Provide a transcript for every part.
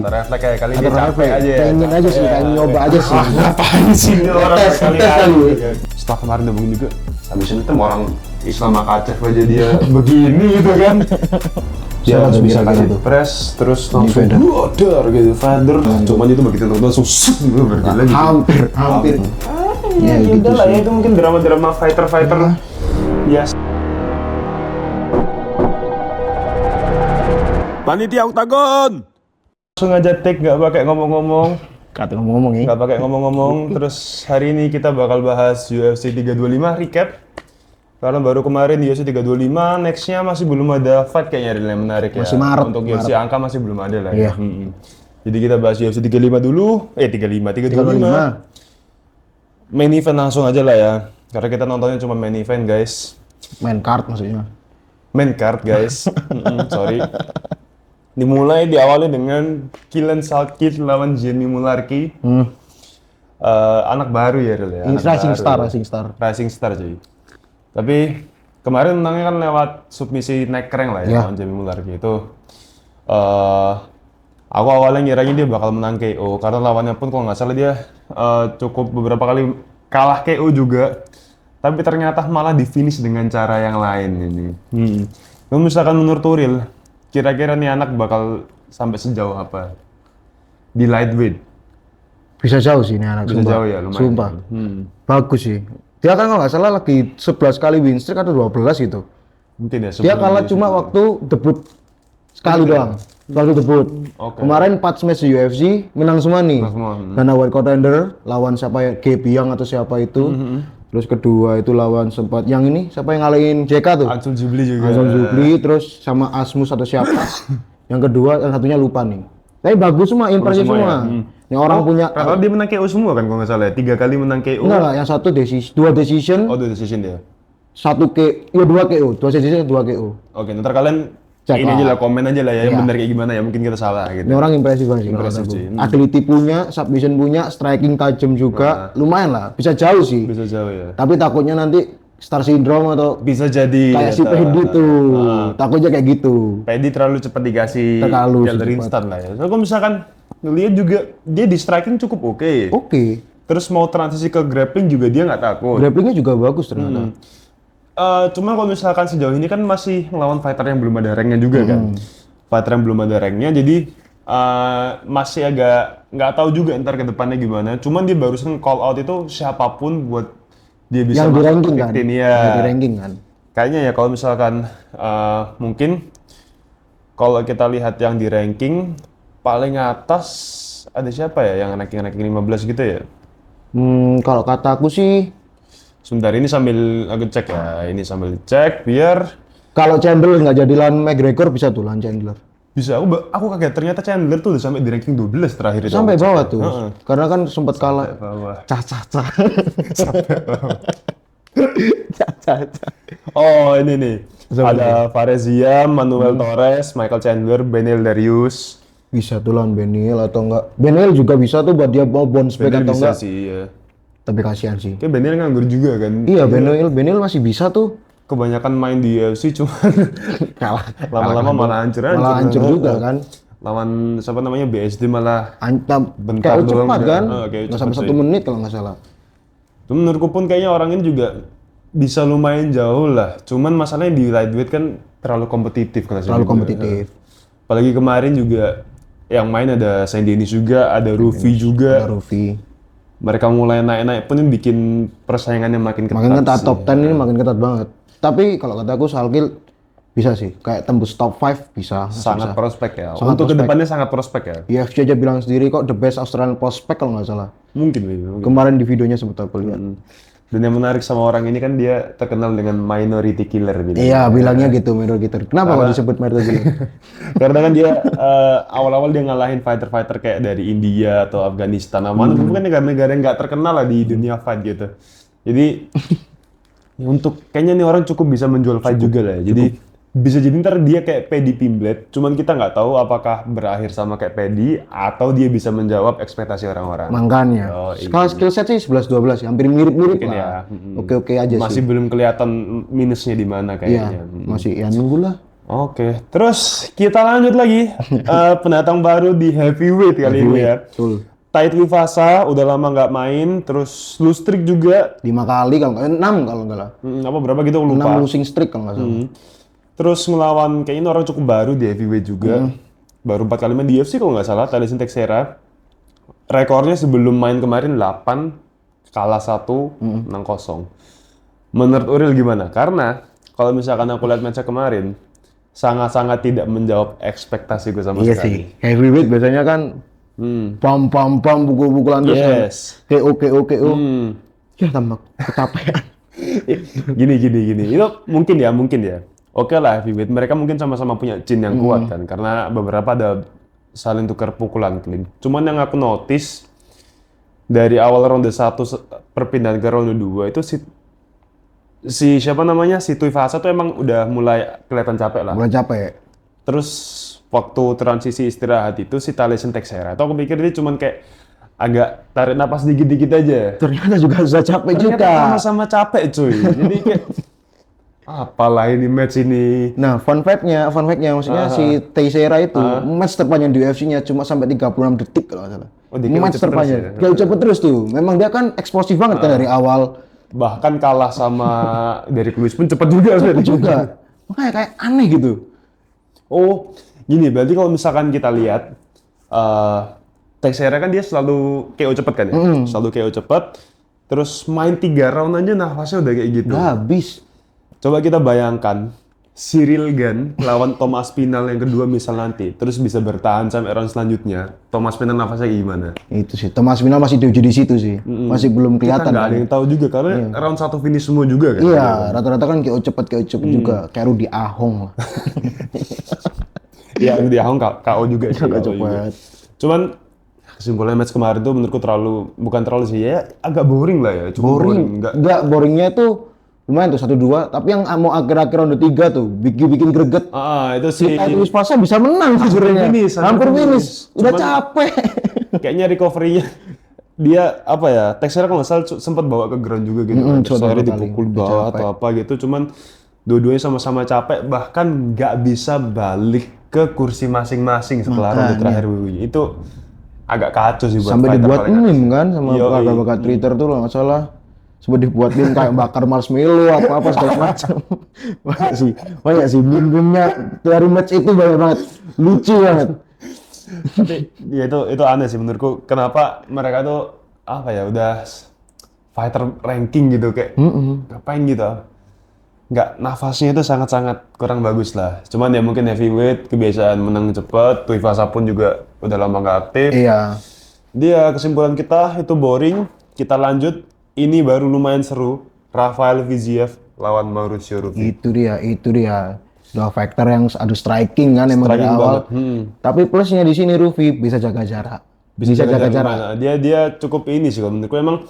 Atau refleks kayak kali Atau dia capek refleks. aja ya. Pengen aja sih, pengen nyoba aja sih. Ngapain sih ini orang Tes kali kali. Setelah kemarin ngomongin juga, habis itu orang Islam Makachev aja dia begini gitu kan. Dia harus bisa kasih press, terus langsung wader gitu, feather. Cuman itu begitu nonton langsung gitu lagi. Hampir. Ya gitu lah ya, itu mungkin drama-drama fighter. Yes. Panitia Oktagon. Langsung aja take, nggak pakai ngomong-ngomong. Kata ngomong ya. Nggak pakai ngomong-ngomong. Terus hari ini kita bakal bahas UFC 325 recap. Karena baru kemarin di UFC 325, nextnya masih belum ada fight kayaknya yang menarik ya. Masih Maret. Untuk UFC angka masih belum ada lah Iya. ya. Jadi kita bahas UFC 35 dulu. 325. Main event langsung aja lah ya. Karena kita nontonnya cuma main event guys. Main card maksudnya. Main card guys. Sorry. Diawali dengan Killian Salkit lawan Jamie Mullarkey. Anak baru ya Ril ya. Ini Anak Rising baru. Star. Rising Star cuy. Tapi kemarin menangnya kan lewat submisi neck crank lah ya, lawan Jamie Mullarkey itu. Aku awalnya ngiranya dia bakal menang KO karena lawannya pun kalau nggak salah dia cukup beberapa kali kalah KO juga. Tapi ternyata malah di finish dengan cara yang lain ini. Kalau misalkan menurut Turil, kira-kira nih anak bakal sampai sejauh apa di lightweight? Bisa jauh sih ini anak. Bisa sumpah. jauh ya, lumayan. Sumpah. Bagus sih. Dia kan kalau nggak salah lagi 11 kali win streak atau 12 gitu. Mungkin ya. Dia kalah cuma waktu debut sekali doang. Waktu debut. Kemarin 4 match di UFC menang semua nih. Dana White Contender lawan siapa ya? Gabe Young atau siapa itu. Terus kedua itu lawan sempat yang ini siapa yang ngalahin JK tuh? Ansul Jubli juga. Ansul Jubli, terus sama Asmus atau siapa. Yang kedua, yang satunya lupa nih. Tapi bagus semua, impresif semua. Yang orang punya. Karena dia menang KO semua kan kalau nggak salah ya? 3 kali menang KO. Enggak lah, yang satu dua decision. Oh, 2 decision dia. Satu KO, 2 KO, 2 decision 2 KO. Oke, ntar kalian Cek ini lah. aja lah, komen aja lah ya, yang Iya. benar kayak gimana ya, mungkin kita salah gitu. Ini orang impresif banget sih. Impresif kalau sih. kataku. Agility punya, submission punya, striking tajam juga. Lumayan lah, bisa jauh sih. Bisa jauh ya. Tapi takutnya nanti star syndrome atau Bisa jadi kayak si Pedi tuh. Takutnya kayak gitu. Pedi terlalu cepat dikasih Terlalu jalur cepat. instan lah ya. So, kalau misalkan ngelihat juga dia di striking cukup oke. Oke. Terus mau transisi ke grappling juga dia nggak takut. Grapplingnya juga bagus ternyata. Cuma kalau misalkan sejauh ini kan masih lawan fighter yang belum ada ranknya juga kan. Fighter yang belum ada ranknya, jadi masih agak nggak tahu juga ntar ke depannya gimana. Cuman dia barusan call out itu siapapun buat dia bisa Yang di masuk ranking ke kan? 15, ya. Yang di ranking kan? Kayaknya ya kalau misalkan mungkin kalau kita lihat yang di ranking paling atas ada siapa ya yang ranking 15 gitu ya? Kalau kataku sih, Sebentar ini sambil aku cek ya, ini sambil cek biar kalau Chandler nggak jadi lawan McGregor bisa tuh lawan Chandler. bisa. Aku kaget ternyata Chandler tuh udah sampai di ranking 12 terakhir itu. Sampai aku cek bawah ya. tuh. Karena kan sempat kalah. Bawah. Cah. Oh ini nih, ada Farezia, Manuel Torres, Michael Chandler, Beneil Darius. Bisa tuh lawan Beneil atau enggak. Beneil juga bisa tuh buat dia mau bounce back Beneil atau bisa enggak. sih, ya. Tapi kasihan sih. Kayak Beneil nganggur juga kan. Iya, Beneil masih bisa tuh. Kebanyakan main di UFC cuman Kalah. lama-lama malah hancur. Malah hancur juga kan. Lawan siapa namanya BSD malah bentar Bentar kayak doang cepat udah. kan. Kayak Nggak sampai cepet 1 sih. menit kalau nggak salah. Cuma menurutku pun kayaknya orang ini juga bisa lumayan jauh lah. Cuman masalahnya di lightweight kan terlalu kompetitif kelasnya. Terlalu juga. kompetitif. Apalagi kemarin juga yang main ada Saint Denis juga, ada Rufi juga. Rufi. Mereka mulai naik-naik pun ini bikin persaingannya makin ketat. Makin ketat, sih. top 10 ini makin ketat banget. Tapi kalau kataku Salkil bisa sih, kayak tembus top 5 bisa. Sangat bisa. prospek ya. Sangat Untuk prospek. kedepannya sangat prospek ya. UFC aja bilang sendiri kok the best Australian prospect kalau nggak salah. Mungkin. Mungkin. Kemarin di videonya sempat aku lihat. Dan yang menarik sama orang ini kan dia terkenal dengan minority killer gitu. Iya, bilangnya gitu, Mirror Gitter. Kenapa kok disebut Mirror Gitter? Karena kan dia awal-awal dia ngalahin fighter-fighter kayak dari India atau Afghanistan. Nah, mana bukan negara-negara yang nggak terkenal lah di dunia fight gitu. Jadi untuk kayaknya nih orang cukup bisa menjual fight juga lah. Jadi bisa jadi ntar dia kayak Paddy Pimblett, cuman kita nggak tahu apakah berakhir sama kayak Paddy atau dia bisa menjawab ekspektasi orang-orang. Makanya. Oh, iya. Kalau skill set sih 11-12, hampir mirip-mirip Mungkin lah. ya. Oke-oke aja Masih sih. belum kelihatan minusnya di mana Iya, kayaknya. masih ya nunggulah. Oke, terus kita lanjut lagi. Pendatang baru di heavyweight kali ini ya. Betul. Tai Tuivasa udah lama nggak main, terus lose streak juga. 5 kali kalau nggak, 6 kalau nggak lah. Apa berapa gitu aku 6 lupa. losing streak kalau nggak salah. Terus ngelawan kayaknya orang cukup baru di heavyweight juga. Baru 4 kali main di UFC kalau nggak salah, Tyson Teixeira. Rekornya sebelum main kemarin 8, kalah 1, menang 0. Menurut Uril gimana? Karena kalau misalkan aku lihat match kemarin, sangat-sangat tidak menjawab ekspektasiku sama Iya sekali. sih. Heavyweight biasanya kan pam pukul-pukulan terus kan. Yes. KO. Ya tambah kecapean. Gini. Itu mungkin ya. Oke lah heavyweight. Mereka mungkin sama-sama punya chin yang kuat kan. Karena beberapa ada saling tukar pukulan clean. Cuman yang aku notice dari awal ronde 1 perpindahan ke ronde 2 itu si siapa namanya? Si Tuivasa tuh emang udah mulai kelihatan capek lah. Mulai capek. Terus waktu transisi istirahat itu si Tyson Teixeira itu aku pikir dia cuman kayak agak tarik napas dikit-dikit aja. Ternyata juga bisa capek Ternyata juga. sama-sama capek cuy. Jadi kayak apalah ini match ini. Nah, fun fact-nya maksudnya si Teixeira itu match terpanjang di UFC-nya cuma sampai 36 detik kalau nggak salah. Oh, dia Match cepet terpanjang. terus ya? Kayak cepet terus tuh. Memang dia kan eksplosif banget kan dari awal. Bahkan kalah sama Derrick Lewis pun cepet juga. Juga. Makanya kayak aneh gitu. Oh, gini berarti kalau misalkan kita lihat Teixeira kan dia selalu KO cepet kan ya? Selalu KO cepet. Terus main 3 round aja nafasnya udah kayak gitu. Udah habis. Coba kita bayangkan Cyril Gane lawan Thomas Pinal yang kedua misal nanti, terus bisa bertahan sampai round selanjutnya. Thomas Pinal nafasnya gimana? Itu sih. Thomas Pinal masih diuji di situ sih. Masih belum Kita kelihatan. nggak ada kan. yang tahu juga karena round 1 finish semua juga kan. Iya, rata-rata kan KO cepet juga. Kayak Rudy Ahong lah. Iya, di Ahong KO juga sih. Agak KO juga. cepet. Cuman kesimpulannya match kemarin tuh menurutku bukan terlalu sih ya, agak boring lah ya. Cukup boring. Enggak, boringnya tuh lumayan tuh 1-2, tapi yang mau akhir-akhir ronde 3 tuh bikin greget. Itu sih. Tuivasa bisa menang sebenarnya. Hampir finish. Udah Cuman capek. kayaknya recovery-nya dia apa ya, Teixeira kalau nggak salah sempat bawa ke ground juga gitu kan. Terus akhirnya dipukul bawah atau apa gitu. Cuman dua-duanya sama-sama capek, bahkan nggak bisa balik ke kursi masing-masing setelah ronde terakhir WWE. Itu agak kacau sih buat Sampai fighter dibuat paling meme kan sama Yoi. bakat Twitter tuh kalau nggak salah. Sampai dibuatin kayak bakar marshmallow apa segala macam. Banyak sih meme-nya dari match itu banyak banget. Lucu banget. Tapi ya itu aneh sih menurutku, kenapa mereka tuh apa ya udah fighter ranking gitu kayak ngapain gitu, nggak, nafasnya itu sangat-sangat kurang bagus lah. Cuman ya mungkin heavyweight kebiasaan menang cepet, Tuivasa pun juga udah lama nggak aktif. Iya. Dia kesimpulan kita itu boring. Kita lanjut, ini baru lumayan seru, Rafael Fiziev lawan Mauricio Ruffi. Itu dia. Dua factor yang adu striking kan emang dari Striking awal. banget. Tapi plusnya di sini Ruffi bisa jaga jarak. Bisa jaga jarak. Nah, dia cukup ini sih kalau menurutku. Emang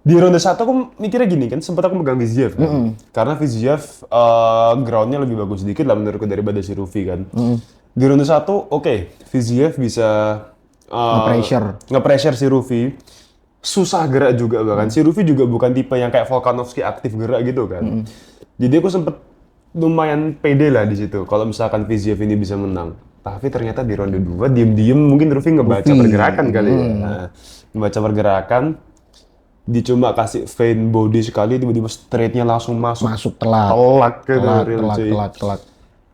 di ronde 1 aku mikirnya gini kan, sempat aku megang Fiziev kan. Karena Fiziev groundnya lebih bagus sedikit lah menurutku daripada si Ruffi kan. Di ronde 1 oke, Fiziev bisa nge-pressure si Ruffi. Susah gerak juga bahkan. Si Ruffi juga bukan tipe yang kayak Volkanovski aktif gerak gitu kan. Jadi aku sempet lumayan pede lah di situ kalau misalkan Fiziev ini bisa menang. Tapi ternyata di ronde 2 diem-diem mungkin Ruffi ngebaca pergerakan kali ya. Nah, ngebaca pergerakan, dia cuma kasih feint body sekali, tiba-tiba straightnya langsung masuk telat. Telat.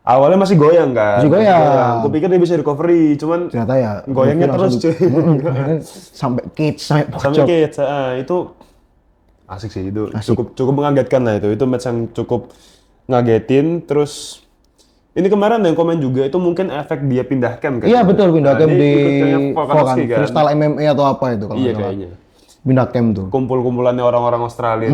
Awalnya masih goyang kan? Masih goyang. Aku pikir dia bisa recovery, cuman Ternyata ya goyangnya terus cuy. sampai cage, sampai Sampai pojok. cage, itu asik sih itu. Cukup mengagetkan lah itu. Itu match yang cukup ngagetin. Terus ini kemarin ada yang komen juga itu mungkin efek dia pindah camp kan? Iya betul, pindah camp dia di ikut kayak Volkanovski kan? freestyle MMA atau apa itu kalau Iya nggak salah. kayaknya. Pindah camp tuh. Kumpul-kumpulannya orang-orang Australia.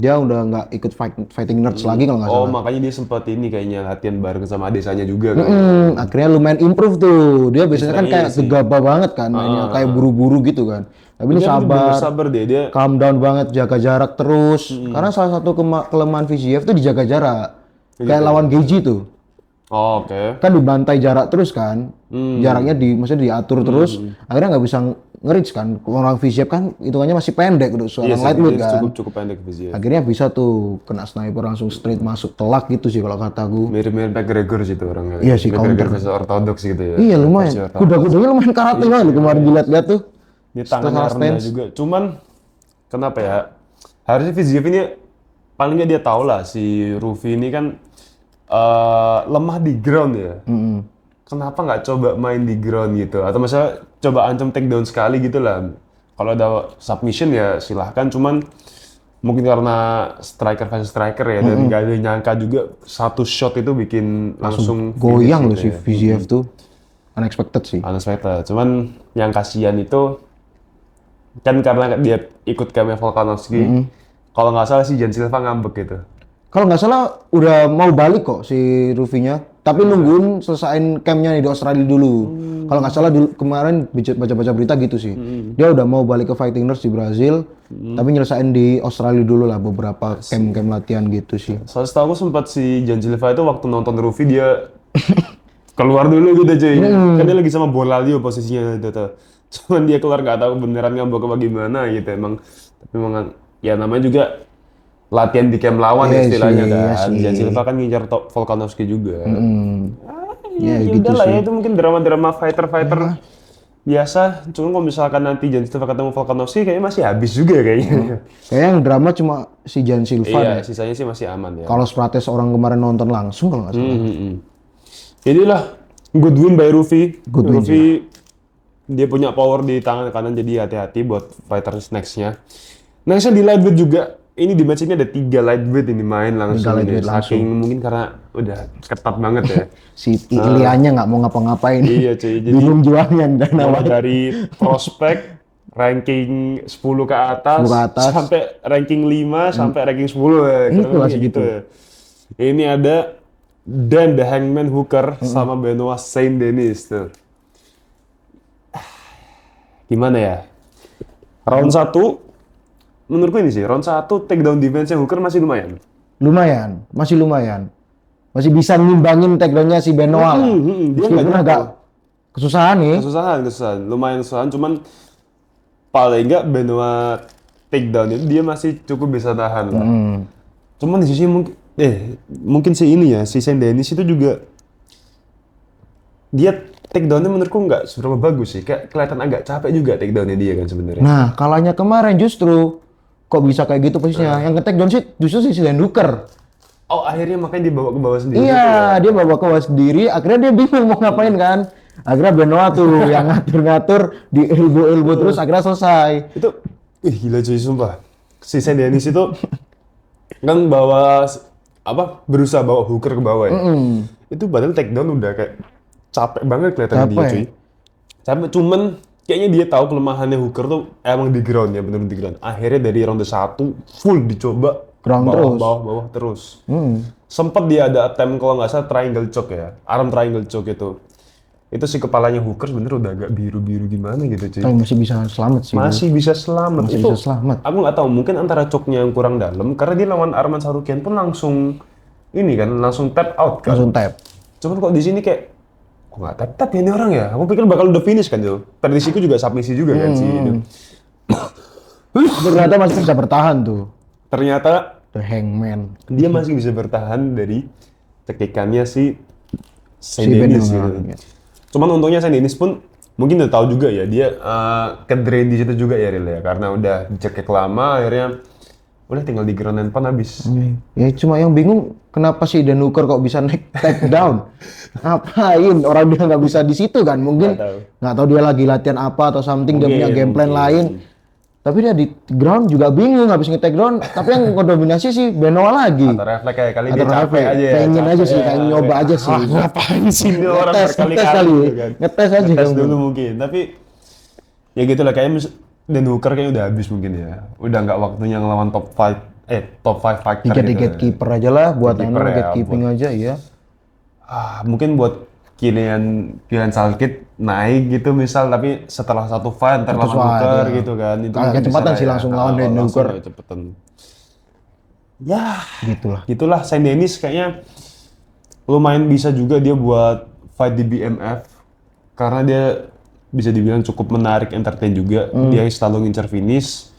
Dia udah nggak ikut fighting nerds lagi kalau nggak Oh, salah. makanya dia sempat ini kayaknya latihan bareng sama desanya juga kan. Akhirnya lumayan improve tuh. Dia biasanya kan kayak gegabah banget kan mainnya, kayak buru-buru gitu kan. Tapi ini Dia bener-bener sabar, sabar dia. calm down banget, jaga jarak terus. Karena salah satu kelemahan Fiziev tuh dijaga jarak. Kayak lawan Geji tuh. Oh, oke. Kan dibantai jarak terus kan. Jaraknya maksudnya diatur terus. Akhirnya nggak bisa nge-reach kan. Orang Viziev kan hitungannya masih pendek untuk seorang lightweight kan. Cukup pendek Viziev. Akhirnya bisa tuh kena sniper langsung straight masuk telak gitu sih kalau kataku. Mirip-mirip McGregor sih itu orangnya. Iya sih, McGregor versus ortodoks gitu ya. Iya lumayan. Kuda-kudanya lumayan karate banget kemarin dilihat-lihat tuh. Dia tangannya rendah juga. Cuman kenapa ya? Harusnya Viziev ini paling nggak dia tahu lah si Rufi ini kan lemah di ground ya. Kenapa nggak coba main di ground gitu? Atau misalnya coba ancam takedown sekali gitu lah. Kalau ada submission ya silahkan. Cuman mungkin karena striker versus striker ya dan nggak ada nyangka juga satu shot itu bikin langsung goyang loh gitu si Viziev tuh. Unexpected sih. Unexpected. Cuman yang kasihan itu kan karena dia ikut campnya Volkanovski. Kalau nggak salah si Jan Silva ngambek gitu. Kalau nggak salah udah mau balik kok si Rufinya, tapi nungguin selesain campnya nih di Australia dulu. Kalau nggak salah dulu kemarin baca-baca berita gitu sih. Dia udah mau balik ke Fighting Nerds di Brazil, tapi nyelesain di Australia dulu lah beberapa camp-camp latihan gitu sih. Soalnya setahu aku sempat si Jan Silva itu waktu nonton Rufi dia keluar dulu gitu cuy. Kan dia lagi sama Bolalio posisinya gitu tuh. Cuman dia keluar nggak tahu beneran ngambek apa gimana gitu emang. Tapi emang ya namanya juga latihan di camp lawan istilahnya kan. Jan Silva kan ngincar Volkanovski juga. Ya gitu udahlah ya itu mungkin drama-drama fighter-fighter biasa. Cuma kalau misalkan nanti Jan Silva ketemu Volkanovski kayaknya masih habis juga kayaknya. Kayaknya yang drama cuma si Jan Silva. Iya, sisanya sih masih aman ya. Kalau Prates orang kemarin nonton langsung kalau nggak salah. Inilah good win by Rufi. Rufi dia punya power di tangan kanan jadi hati-hati buat fighters next-nya. Nextnya di lightweight juga. Ini di match ini ada 3 lightweight ini main langsung. Saking mungkin karena udah ketat banget ya. Si Ilianya nggak mau ngapa-ngapain. Iya cuy. Jadi bingung jualnya dari prospek ranking 10 ke atas, sampai ranking 5 sampai ranking 10 ya. Itu lah segitu. Ya. Ini ada Dan The Hangman Hooker sama Benoit Saint Denis tuh. Gimana ya? Round 1 menurutku ini sih, round 1 takedown defense-nya Hooker masih lumayan. Masih lumayan. Masih bisa ngimbangin takedown-nya si Benoit. Dia nggak agak kesusahan nih. Kesusahan. Lumayan kesusahan, cuman paling nggak Benoit takedown itu dia masih cukup bisa tahan lah. Cuman di sisi mungkin si ini ya, si Saint Denis itu juga dia takedown-nya menurutku nggak seberapa bagus sih. Kayak kelihatan agak capek juga takedown-nya dia kan sebenarnya. Nah, kalahnya kemarin justru kok bisa kayak gitu posisinya. Yang nge-takedown sih justru si Dan Hooker. Oh, akhirnya makanya dibawa ke bawah sendiri. Iya, dia bawa ke bawah sendiri. Akhirnya dia bingung mau ngapain kan. Akhirnya Benoit tuh yang ngatur-ngatur di elbow terus akhirnya selesai. Itu gila cuy sumpah. Si Saint Denis itu kan bawa berusaha bawa Hooker ke bawah ya. Itu padahal takedown udah kayak capek banget kelihatan dia cuy. Capek, cuman kayaknya dia tahu kelemahannya Hooker tuh emang di ground ya, bener-bener di ground. Akhirnya dari round 1 full dicoba bawah terus. Sempet dia ada attempt kalau nggak salah triangle choke ya, arm triangle choke itu. Itu si kepalanya Hooker sebenarnya udah agak biru-biru gimana gitu cuy. Tapi masih bisa selamat sih. Masih bisa selamat. Aku nggak tahu, mungkin antara choke-nya yang kurang dalam, karena dia lawan Arman Tsarukyan pun langsung tap out kan. Langsung tap. Cuman kok di sini kayak kok nggak tap ya ini orang ya? Aku pikir bakal udah finish kan tuh. Predisiku juga submisi juga kan sih. Ternyata masih bisa bertahan tuh. Ternyata The Hangman. Dia masih bisa bertahan dari cekikannya si Saint Denis gitu. Cuman untungnya Saint Denis pun mungkin udah tahu juga ya dia ke-drain di situ juga ya Ril ya. Karena udah dicekik lama akhirnya udah tinggal di ground and pound habis. Ya cuma yang bingung kenapa sih Dan Hooker kok bisa naik takedown? Ngapain? Orang dia nggak bisa di situ kan? Mungkin nggak tahu dia lagi latihan apa atau something, dia punya game plan lain. Tapi dia di ground juga bingung habis nge-takedown. Tapi yang mendominasi sih Benoit lagi. Atau refleks kayak kali dia capek aja ya. Pengen aja sih, pengen nyoba aja sih. Ngapain sih ini orang berkali-kali gitu kan. Ngetes aja. Ngetes dulu mungkin. Tapi ya gitu lah kayaknya Dan Hooker kayaknya udah habis mungkin ya. Udah nggak waktunya ngelawan top 5 fighter gitu. Gatekeeper aja lah buat gatekeeping aja ya. Mungkin buat Kylian Salkit naik gitu misal, tapi setelah satu fight ntar lawan Hooker gitu kan. Itu kecepatan sih langsung lawan Dan Hooker. Ya, gitulah Saint Denis kayaknya lumayan bisa juga dia buat fight di BMF karena dia bisa dibilang cukup menarik, entertain juga. Dia selalu ngincer finish.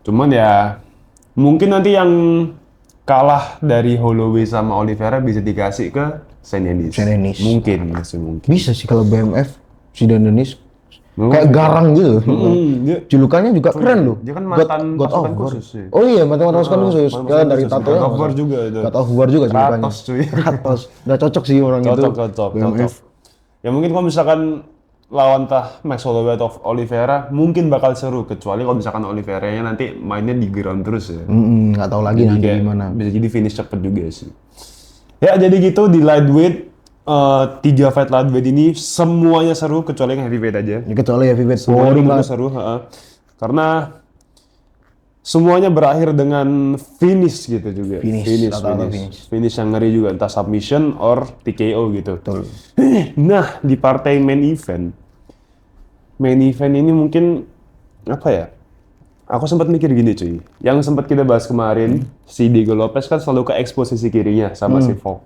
Cuman ya mungkin nanti yang kalah dari Holloway sama Oliveira bisa dikasih ke Saint Denis. Mungkin masih mungkin. Bisa sih kalau BMF si Saint Denis kayak garang gitu. Julukannya juga keren loh. Dia kan mantan God of pasukan War. khusus sih. Oh iya, mantan pasukan khusus. Kan dari tato God of War juga itu. God of War juga julukannya. Kratos cuy. Kratos. Nggak cocok sih orang itu. Cocok. BMF. Ya mungkin kalau misalkan lawan Max Holloway atau Oliveira mungkin bakal seru, kecuali kalau misalkan Oliveira-nya nanti mainnya di ground terus ya. Nggak tahu lagi nanti Kayak gimana. bisa jadi finish cepet juga sih. Ya jadi gitu di lightweight 3 fight lightweight ini semuanya seru kecuali yang heavyweight aja. Ya, kecuali heavyweight Semuanya boring menurutku lah. seru, karena semuanya berakhir dengan finish gitu juga. Finish yang ngeri juga, entah submission or TKO gitu. Betul. Nah di partai main event ini mungkin apa ya? Aku sempat mikir gini cuy, yang sempat kita bahas kemarin, si Diego Lopez kan selalu ke expose sisi kirinya sama si Volk.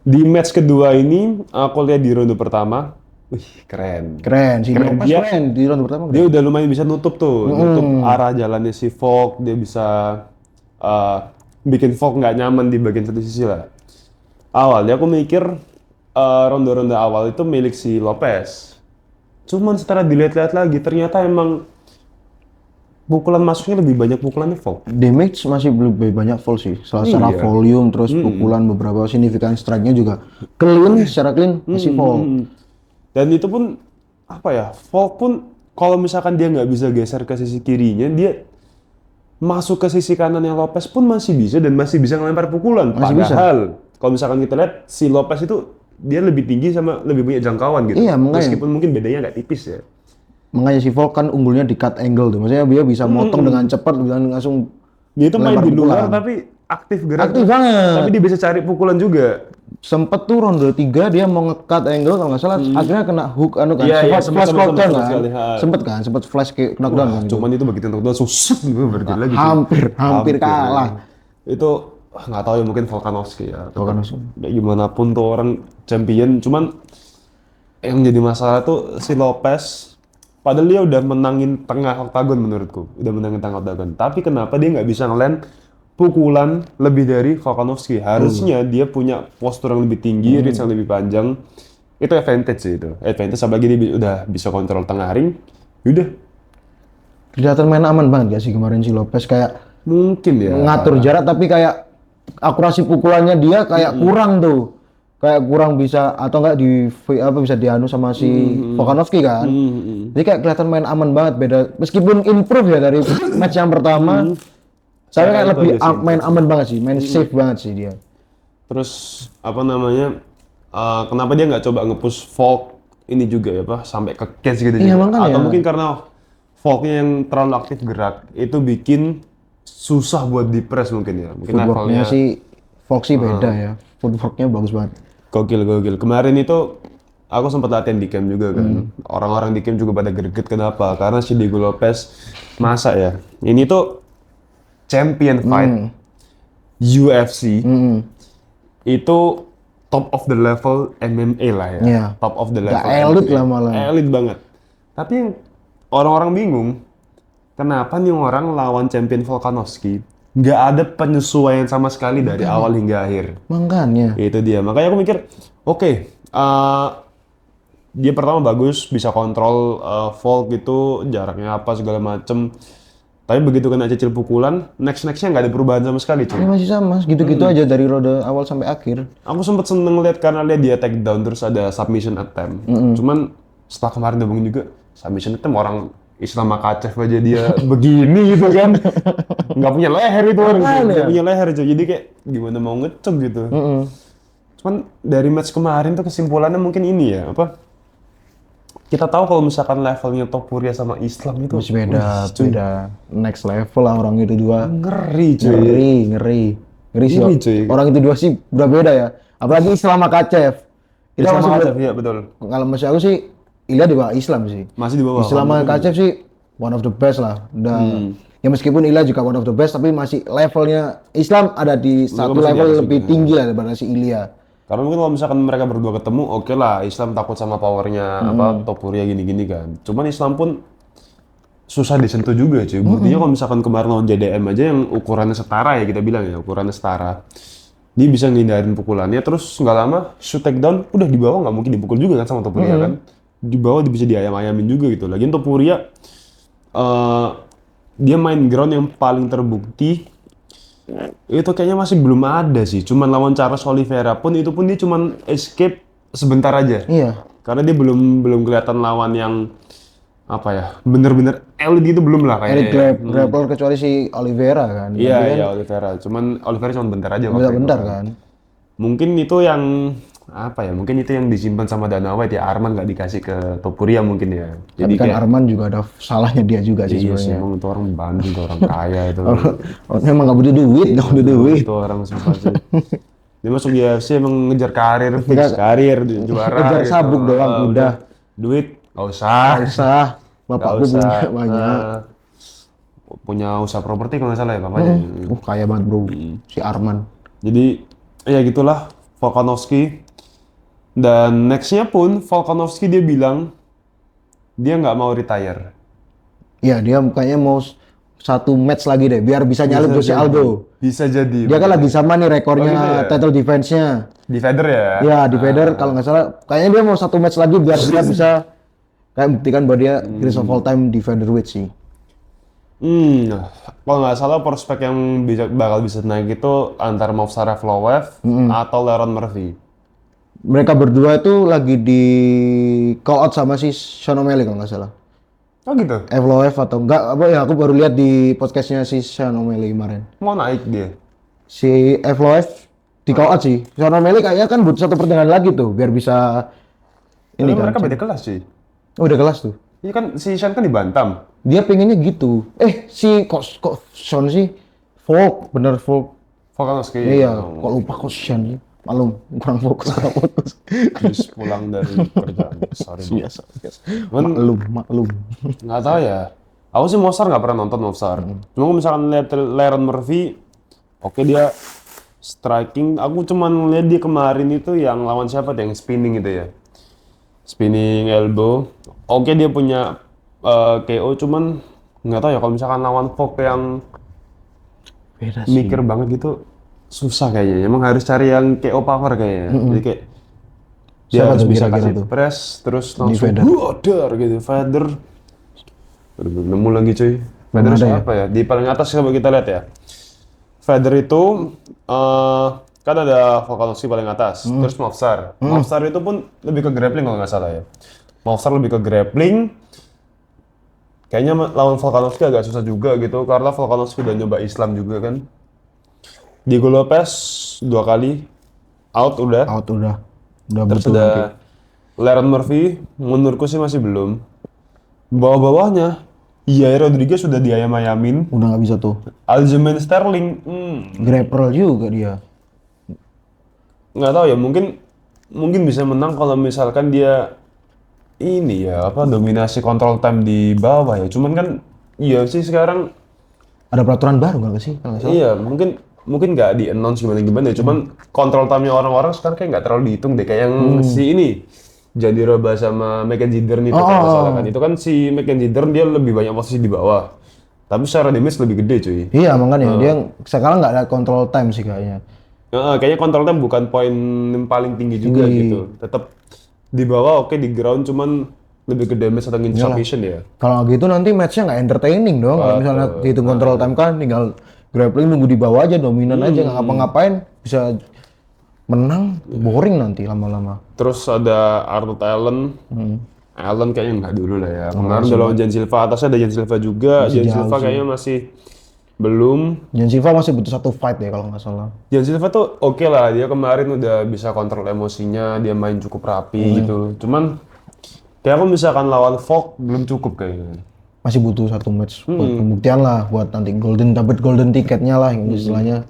Di match kedua ini, aku lihat di ronde pertama, wih keren. Si Lopez keren di ronde pertama. Dia udah lumayan bisa nutup tuh, nutup arah jalannya si Volk, dia bisa bikin Volk nggak nyaman di bagian satu sisi lah. Awalnya aku mikir ronde-ronde awal itu milik si Lopez. Cuman setelah dilihat-lihat lagi, ternyata emang pukulan masuknya lebih banyak pukulannya Volk. Damage masih lebih banyak Volk sih. Secara volume, terus pukulan beberapa signifikan strike-nya juga clean, secara clean masih Volk. Dan itu pun apa ya? Volk pun kalau misalkan dia nggak bisa geser ke sisi kirinya, dia masuk ke sisi kanannya Lopez pun masih bisa dan masih bisa ngelempar pukulan. Padahal kalau misalkan kita lihat si Lopez itu dia lebih tinggi sama lebih banyak jangkauan gitu. Iya, meskipun mungkin bedanya nggak tipis ya. Makanya si Volk kan unggulnya di cut angle tuh. Maksudnya dia bisa motong dengan cepat dan langsung dia itu main di luar tapi aktif gerak. Aktif banget. Tapi dia bisa cari pukulan juga. Sempet tuh ronde 3 dia mau nge-cut angle kalau nggak salah akhirnya kena hook flash knockdown kan. Sempet flash knockdown kan. Cuman itu begitu knockdown susut gitu berdiri lagi. Hampir kalah. Itu nggak tahu ya mungkin Volkanovski ya. Gimana pun tuh orang champion, cuman yang jadi masalah tuh si Lopez. Padahal dia udah menangin tengah oktagon menurutku, Tapi kenapa dia nggak bisa ngeland pukulan lebih dari Volkanovski? Harusnya dia punya postur yang lebih tinggi, reach yang lebih panjang. Itu advantage sih itu. Advantage apalagi dia udah bisa kontrol tengah ring. Udah. Kelihatan main aman banget gak sih kemarin si Lopez, kayak mungkin ya ngatur jarak tapi kayak akurasi pukulannya dia kayak kurang tuh. Kayak kurang bisa atau enggak bisa dianu sama si Volkanovski kan. Jadi kayak kelihatan main aman banget, beda meskipun improve ya dari match yang pertama. Saya kayak lebih main aman banget sih, main safe banget sih dia. Terus apa namanya? Kenapa dia nggak coba nge-push Volk ini juga ya sampai ke cage gitu juga. Atau mungkin karena Volknya yang terlalu aktif gerak itu bikin susah buat di press mungkin ya. Mungkin levelnya si Volk sih beda ya. Footworknya bagus banget. Gokil. Kemarin itu aku sempat latihan di camp juga kan. Orang-orang di camp juga pada greget kenapa? Karena si Diego Lopez masa ya. Ini tuh champion fight UFC. Itu top of the level MMA lah ya. Yeah. Top of the level. Elit lah malah. Elit banget. Tapi yang orang-orang bingung, kenapa nih orang lawan champion Volkanovski nggak ada penyesuaian sama sekali dari awal hingga akhir. Makanya. Itu dia. Makanya aku mikir, oke, dia pertama bagus, bisa kontrol Volk gitu, jaraknya apa segala macem. Tapi begitu kena cicil pukulan, nextnya nggak ada perubahan sama sekali. Ini masih sama, gitu-gitu aja dari ronde awal sampai akhir. Aku sempet seneng lihat karena dia take down terus ada submission attempt. Cuman setelah kemarin ngomongin juga, submission attempt orang Islam Makachev aja dia begini gitu kan. Nggak punya leher itu orang. Nggak punya leher aja. Jadi kayak gimana mau ngecek gitu. Cuman dari match kemarin tuh kesimpulannya mungkin ini ya. Kita tahu kalau misalkan levelnya Topuria sama Islam itu masih beda. Next level lah orang itu dua. Ngeri cuy. Ngeri sih. Orang itu dua sih berbeda ya. Apalagi Islam Makachev. Islam Makachev, iya betul. Kalau masih aku sih Ilya di bawah Islam sih. Masih di bawah. Islam Makachev sih one of the best lah. Ya meskipun Ilya juga one of the best, tapi masih levelnya Islam ada di satu level lebih tinggi lah daripada si Ilya. Karena mungkin kalau misalkan mereka berdua ketemu, oke lah, Islam takut sama powernya Topuria gini-gini kan. Cuman Islam pun susah disentuh juga cuy. Buktinya kalau misalkan kemarin lawan JDM aja yang ukurannya setara ya, kita bilang ya, ukurannya setara. Dia bisa ngindarin pukulannya, terus nggak lama shoot takedown, udah di bawah nggak mungkin dipukul juga kan sama Topuria kan. Di bawah dia bisa diayam-ayamin juga gitu. Lagian Topuria dia main ground yang paling terbukti itu kayaknya masih belum ada sih. Cuman lawan Charles Oliveira pun itu pun dia cuman escape sebentar aja. Iya. Karena dia belum kelihatan lawan yang apa ya, bener-bener elite itu belum lah Elite kayaknya. grappler kecuali si Oliveira kan. Iya, iya Oliveira. Cuman Oliveira cuma bentar aja waktu itu Bentar kan. kan. Mungkin itu yang apa ya? Mungkin itu yang disimpan sama Dana White ya. Arman nggak dikasih ke Topuria mungkin ya. Jadi kan Arman juga ada salahnya dia juga sih iya sih, sebenarnya. emang itu orang Bandung, itu orang kaya itu. Emang nggak butuh duit, nggak butuh duit. Itu orang sumpah sih. Dia masuk di UFC emang ngejar karir, fix karir, juara Ngejar gitu. sabuk doang, udah. Duit nggak usah. Nggak usah. Bapakku Nggak usah. punya banyak. Punya usaha properti kalau nggak salah ya bapaknya. Kaya banget bro, si Arman. Jadi ya gitulah Volkanovski. Dan nextnya pun Volkanovski dia bilang dia nggak mau retire. Iya, dia kayaknya mau satu match lagi deh, biar bisa nyalip Jose Aldo. Bisa jadi. Dia kan lagi sama nih rekornya title defense-nya. Di Federer ya. Ya, di Federer kalau nggak salah, kayaknya dia mau satu match lagi biar dia bisa kayak buktikan bahwa dia greatest of all time di featherweight sih. Kalau nggak salah prospek yang bakal bisa naik itu antara Movsar Evloev atau Leron Murphy. Mereka berdua itu lagi di call out sama si Sean O'Malley kalau nggak salah. Oh gitu? Evloev atau enggak, apa ya aku baru lihat di podcastnya si Sean O'Malley kemarin. Mau naik dia? Si Evloev di call out sih. Sean O'Malley kayaknya kan butuh satu pertandingan lagi tuh biar bisa Ini ini kan. mereka beda kelas sih. Oh, udah kelas tuh. Iya kan si Sean kan di Bantam. Dia pengennya gitu. Si kok Sean sih Volk, bener Volk. Volkanovski. Iya, kok lupa kok Sean sih. Malum, kurang fokus. Habis pulang dari kerjaan. Sorry. Biasa. Cuman Maklum. nggak tahu ya. Aku sih Movsar nggak pernah nonton Movsar. Cuma kalau misalkan lihat Leron Murphy, oke dia striking. Aku cuman lihat dia kemarin itu yang lawan siapa tuh, yang spinning itu ya. Spinning elbow. Oke dia punya KO, cuman nggak tahu ya kalau misalkan lawan Volk yang Beda sih. mikir banget gitu susah kayaknya. Emang harus cari yang KO power kayaknya. Jadi kayak dia Siapa harus tuh bisa kira-kira kasih tuh? press terus langsung Federer. brother gitu. Federer. Aduh, belum nemu lagi cuy. Federer ada ya? siapa ya? Di paling atas coba kita lihat ya. Federer itu kan ada Volkanovski paling atas, terus Movsar. Movsar itu pun lebih ke grappling kalau nggak salah ya. Movsar lebih ke grappling. Kayaknya lawan Volkanovski agak susah juga gitu, karena Volkanovski udah nyoba Islam juga kan. Diego Lopez 2 kali out udah. Out udah Terus butuh ada nanti. Leron Murphy, menurutku sih masih belum. Bawah-bawahnya, Yair Rodriguez sudah diayam-ayamin. Udah nggak bisa tuh. Aljamain Sterling, Grappler juga dia. nggak tahu ya, mungkin bisa menang kalau misalkan dia ini ya apa dominasi control time di bawah ya. Cuman kan UFC sekarang Ada peraturan baru nggak sih? Kalau nggak salah. iya mungkin nggak di announce gimana ya. Cuman control time-nya orang-orang sekarang kayak nggak terlalu dihitung deh. Kayak yang si ini Jadi Roba sama Mackenzie Dern itu kalau nggak salah kan. Itu kan si Mackenzie Dern dia lebih banyak posisi di bawah. Tapi secara damage lebih gede cuy. Iya makanya dia sekarang nggak ada control time sih kayaknya. Kayaknya control time bukan poin yang paling tinggi juga gitu. Tetap di bawah oke, di ground cuman lebih ke damage atau insufficient ya. Kalau gitu nanti matchnya nggak entertaining dong. Kalau misalnya dihitung control time kan tinggal grappling nunggu di bawah aja, dominan aja nggak ngapa-ngapain bisa menang, boring nanti lama-lama. Terus ada Arnold Allen. Allen kayaknya nggak dulu lah ya. Kemarin udah lawan Jan Silva, atasnya ada Jan Silva juga. Jan Silva kayaknya masih belum. Jan Silva masih butuh satu fight ya kalau nggak salah. Jan Silva tuh oke lah, dia kemarin udah bisa kontrol emosinya, dia main cukup rapi gitu. Cuman kayak aku misalkan lawan Volk belum cukup kayaknya. Masih butuh satu match buat pembuktian lah, buat nanti dapat golden ticketnya lah yang istilahnya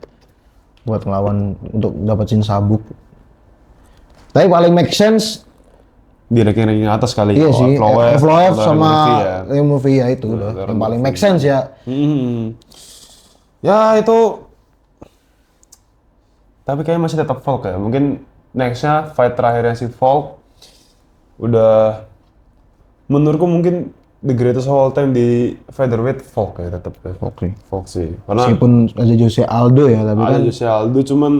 buat ngelawan untuk dapetin sabuk. Tapi paling make sense Di ranking atas kali. iya sih, Evloev sama ya. Murphy ya itu udah yang paling make sense ya. Ya itu. Tapi kayaknya masih tetap Volk ya. Mungkin nextnya fight terakhirnya si Volk udah menurutku mungkin the greatest of all time di featherweight Volk ya tetap ya. Oke. Volk sih. Karena Meskipun ada Jose Aldo ya, tapi ada kan Jose Aldo, cuman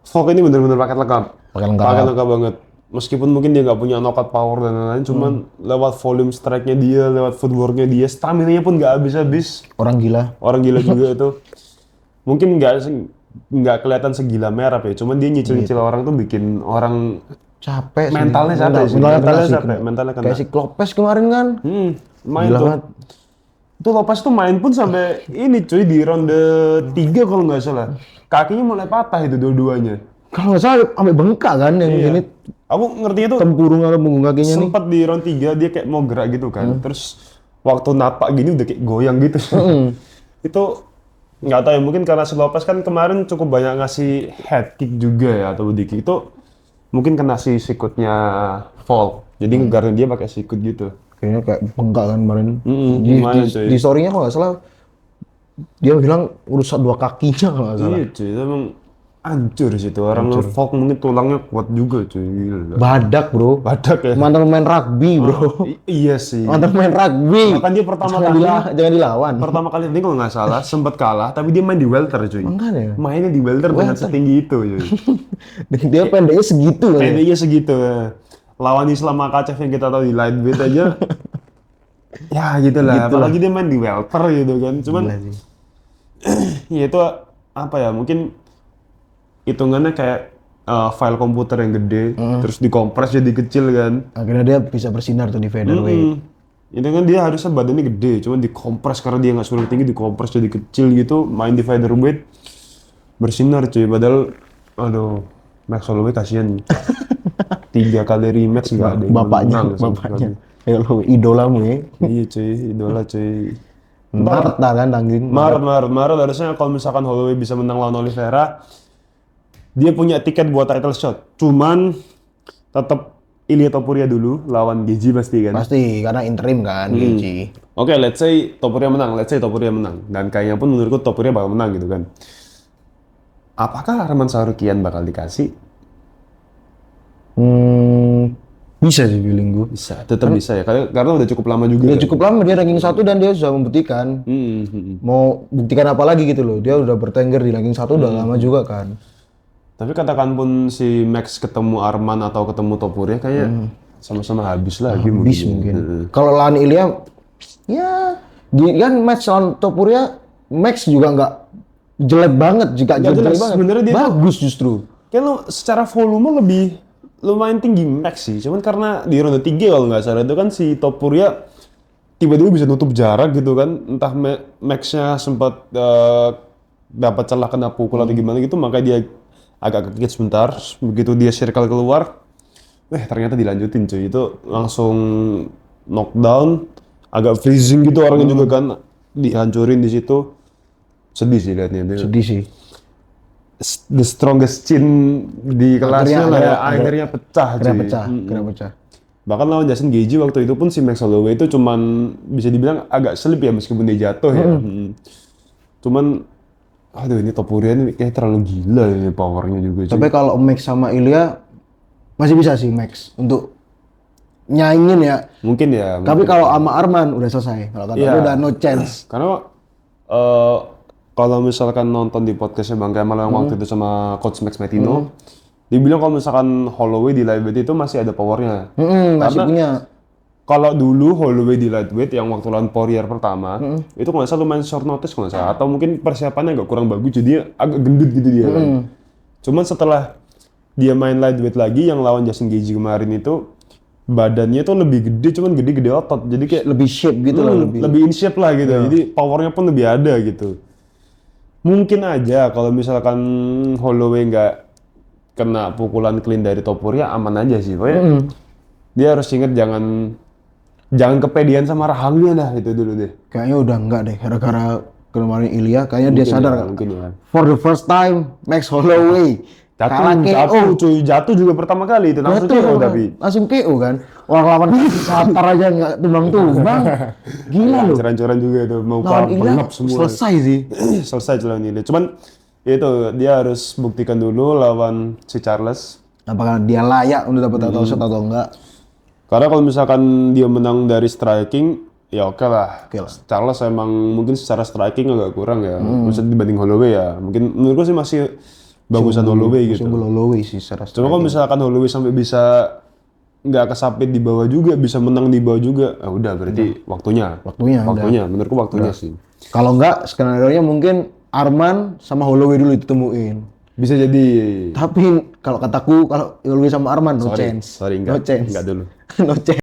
Volk ini bener-bener paket lengkap. pakai lengkap. Paket lengkap banget. Meskipun mungkin dia nggak punya knockout power dan lain-lain, cuman lewat volume strike-nya dia, lewat footwork-nya dia, stamina-nya pun nggak habis-habis. Orang gila. Orang gila juga itu. Mungkin nggak kelihatan segila Merab ya, cuman dia nyicil-nyicil orang tuh bikin orang Capek sih. mentalnya capek sih. Mentalnya Mentalnya kena sih, capek, kena. mentalnya kena. Kayak si Lopez kemarin kan. Main Gila tuh. banget. Itu Lopez tuh main pun sampai ini cuy di ronde 3 kalau nggak salah. Kakinya mulai patah itu dua-duanya. Kalau nggak salah sampai bengkak kan yang Iya. ini Aku ngertinya tuh tempurung atau punggung kakinya nih. sempat di round 3 dia kayak mau gerak gitu kan. Terus waktu napak gini udah kayak goyang gitu. Itu nggak tahu ya, mungkin karena si Lopez kan kemarin cukup banyak ngasih head kick juga ya atau body kick. Itu mungkin kena si sikutnya Volk. Jadi ngegarin dia pakai sikut gitu. Kayaknya kayak bengkak kan kemarin. lumayan, cuy. Di story-nya kalau nggak salah dia bilang rusak 2 kakinya kalau nggak salah. Iya cuy, itu emang hancur sih itu. Orang Volk mungkin tulangnya kuat juga cuy. Gila. Badak bro. Badak ya. Mantan pemain rugby bro. Iya sih. Mantan pemain rugby. Bahkan dia pertama Jangan kali jangan dilawan. pertama kali ini kalau nggak salah sempat kalah, tapi dia main di welter cuy. Makanya. Mainnya di welter dengan setinggi itu cuy. Dia pendeknya segitu kan. Kayaknya segitu. Lawan Islam Makachev yang kita tahu di lightweight aja. Ya gitu lah. Apalagi dia main di welter gitu kan. Cuman Gila sih. ya itu apa ya, mungkin hitungannya kayak file komputer yang gede, terus dikompres jadi kecil kan. Akhirnya dia bisa bersinar tuh di featherweight. Itu kan dia harusnya badannya gede, cuman dikompres karena dia nggak sulit tinggi, dikompres jadi kecil gitu, main di featherweight bersinar cuy. Padahal, aduh, Max Holloway kasihan. 3 kali rematch nggak ada yang Bapaknya, menang sama bapaknya. sekali. Ya lo idolamu ya. Iya cuy, idola cuy. Maret kan tanggung. Maret harusnya kalau misalkan Holloway bisa menang lawan Oliveira, dia punya tiket buat title shot. Cuman tetap Ilia Topuria dulu lawan Gaethje pasti kan. Pasti karena interim kan Gaethje. Oke, let's say Topuria menang, dan kayaknya pun menurutku Topuria bakal menang gitu kan. Apakah Arman Tsarukyan bakal dikasih? Bisa sih feeling gue. Bisa, tetap bisa ya, karena udah cukup lama juga. Dia cukup lama dia ranking 1 dan dia sudah membuktikan. Mau buktikan apa lagi gitu loh. Dia udah bertengger di ranking 1 udah lama juga kan. Tapi katakan pun si Max ketemu Arman atau ketemu Topuria kayaknya sama-sama habis lagi Mungkin. Kalau lawan Ilya ya kan match lawan Topuria Max juga nggak jelek banget, jika jelek jelek banget. sebenarnya dia bagus justru. Kan lo secara volume lebih lumayan tinggi Max sih, cuman karena di ronde 3 kalau nggak salah itu kan si Topuria tiba-tiba bisa nutup jarak gitu kan, entah Max-nya sempat dapat celah kena pukul atau gimana gitu, maka dia agak kekit sebentar, begitu dia circle keluar, ternyata dilanjutin cuy, itu langsung knockdown, agak freezing gitu orangnya juga kan, dihancurin di situ, sedih sih liatnya. Sedih sih. The strongest chin di kelasnya lah ya, akhirnya pecah cuy. Kena pecah. Bahkan lawan Jason Gaethje waktu itu pun si Max Holloway itu cuman bisa dibilang agak selip ya meskipun dia jatuh ya. Cuman aduh ini Topuria ini kayak terlalu gila ini powernya juga cuy. Tapi kalau Max sama Ilya masih bisa sih Max untuk nyaingin ya. Mungkin ya. Tapi kalau sama Arman udah selesai. Kalau kata gue udah no chance. Karena kalau misalkan nonton di podcastnya Bang Kemal yang waktu itu sama Coach Max Metino, dia bilang kalau misalkan Holloway di lightweight itu masih ada powernya. Masih punya. Kalau dulu Holloway di lightweight yang waktu lawan Poirier pertama, itu kalau nggak salah lumayan short notice kalau nggak salah, atau mungkin persiapannya agak kurang bagus jadi agak gendut gitu dia kan. Cuman setelah dia main lightweight lagi yang lawan Jason Gaethje kemarin itu badannya tuh lebih gede, cuman gede-gede otot, jadi kayak Lebih shape gitu lah. lebih in shape lah gitu. Jadi powernya pun lebih ada gitu. Mungkin aja kalau misalkan Holloway nggak kena pukulan clean dari Topuria aman aja sih. Pokoknya dia harus inget jangan kepedean sama rahangnya dah itu dulu deh. Kayaknya udah enggak deh, gara-gara kemarin Ilya, kayaknya dia sadar kan. Mungkin ya. For the first time, Max Holloway Jatuh juga pertama kali itu langsung KO tapi. Langsung KO kan. Orang lawan Qatar aja nggak tumbang-tumbang. Gila loh. Curan-curan juga itu mau Lawan Ilya pelap semua. selesai sih. Selesai lawan Ilya. Cuman itu dia harus buktikan dulu lawan si Charles. apakah dia layak untuk dapat title shot atau enggak. Karena kalau misalkan dia menang dari striking, ya oke lah. Oke lah. Charles emang mungkin secara striking agak kurang ya. Maksudnya dibanding Holloway ya. Mungkin menurut gue sih masih bagusan Holloway gitu. Masih Holloway sih secara Cuma kalau misalkan Holloway sampai bisa nggak kesapit di bawah juga, bisa menang di bawah juga, udah berarti waktunya. Menurutku waktunya sih. Kalau enggak, skenario-nya mungkin Arman sama Holloway dulu ditemuin. Bisa jadi. Tapi kalau kataku, kalau Holloway sama Arman, no chance. Sorry, No chance. enggak dulu. No chance.